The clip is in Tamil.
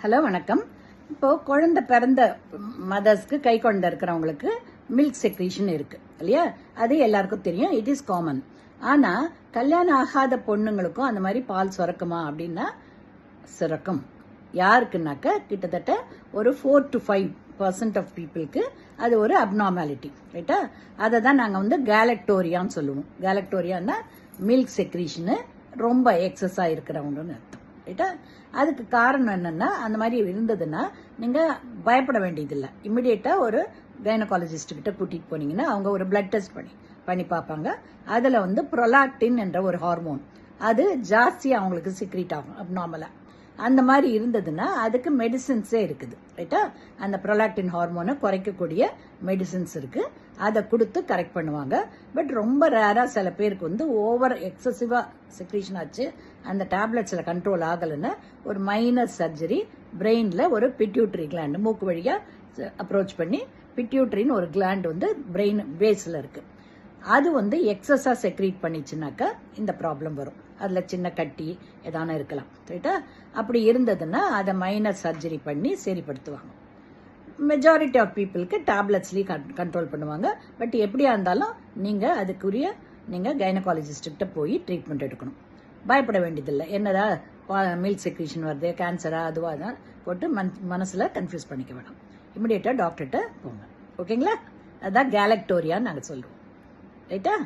ஹலோ வணக்கம். இப்போ குழந்தை பிறந்த மதர்ஸ்க்கு கை குழந்தை இருக்கிறவங்களுக்கு மில்க் செக்ரீஷன் இருக்கு இல்லையா? அது எல்லாருக்கும் தெரியும், இட் இஸ் காமன். ஆனா கல்யாணம் ஆகாத பொண்ணுங்களுக்கும் அந்த மாதிரி பால் சுரக்குமா அப்படின்னா சுரக்கும். யாருக்குனாக்க கிட்டத்தட்ட ஒரு 4 to 5% ஆஃப் பீப்புளுக்கு அது ஒரு அப்நார்மாலிட்டி, ரைட்டா? அதை தான் நாங்கள் கேலக்டோரியான்னு சொல்லுவோம். கேலக்டோரியான்னா மில்க் செக்ரீஷனு ரொம்ப எக்ஸஸா இருக்கிறவங்கன்னு அர்த்தம், ரைட்டா? அதுக்கு காரணம் என்னன்னா, அந்த மாதிரி இருந்ததுன்னா நீங்க பயப்பட வேண்டியதில்லை. இமிடியேட்டா ஒரு கைனகாலஜிஸ்ட் கிட்ட கூட்டிட்டு போனீங்கன்னா அவங்க ஒரு பிளட் டெஸ்ட் பண்ணி பார்ப்பாங்க. அதுல ப்ரொலாக்டின் என்ற ஒரு ஹார்மோன் அது ஜாஸ்தியா அவங்களுக்கு சிக்ரீட் ஆகும் அப்நார்மலா. அந்த மாதிரி இருந்ததுன்னா அதுக்கு மெடிசின்ஸே இருக்குது, ரைட்டா? அந்த ப்ரொலாக்டின் ஹார்மோனை குறைக்கக்கூடிய மெடிசின்ஸ் இருக்கு, அதை கொடுத்து கரெக்ட் பண்ணுவாங்க. பட் ரொம்ப ரேரா சில பேருக்கு ஓவர் எக்ஸசிவா செக்ரீஷன் ஆச்சு, அந்த டேப்லெட்ஸ்ல கண்ட்ரோல் ஆகலைன்னா ஒரு மைனர் சர்ஜரி, பிரெயின்ல ஒரு பிட்யூட்டரி கிளாண்ட் மூக்கு வழியா அப்ரோச் பண்ணி பிட்யூட்டரின்னு ஒரு கிளாண்ட் பிரெயின் பேஸ்ல இருக்கு. அது எக்ஸஸா செக்ரீட் பண்ணிச்சுனாக்கா இந்த ப்ராப்ளம் வரும். அதுல சின்ன கட்டி ஏதான இருக்கலாம், ரைட்டா? அப்படி இருந்ததுன்னா அதை மைனர் சர்ஜரி பண்ணி சரிப்படுத்துவாங்க. மெஜாரிட்டி ஆஃப் பீப்புளுக்கு டேப்லெட்ஸ்லயும் கண்ட்ரோல் பண்ணுவாங்க. பட் எப்படியா இருந்தாலும் நீங்க கைனகாலஜிஸ்ட் கிட்ட போய் ட்ரீட்மெண்ட் எடுக்கணும். பயப்பட வேண்டியதில்லை. என்னடா மில்க் செக்ரீஷன் வருது, கேன்சரா அதுவா தான் போட்டு மனசுல கன்ஃபியூஸ் பண்ணிக்க வேணாம். இமிடியேட்டா டாக்டர்கிட்ட போங்க, ஓகேங்களா? அதான் கேலக்டோரியான்னு நாங்கள் சொல்லுவோம், ரைட்டா?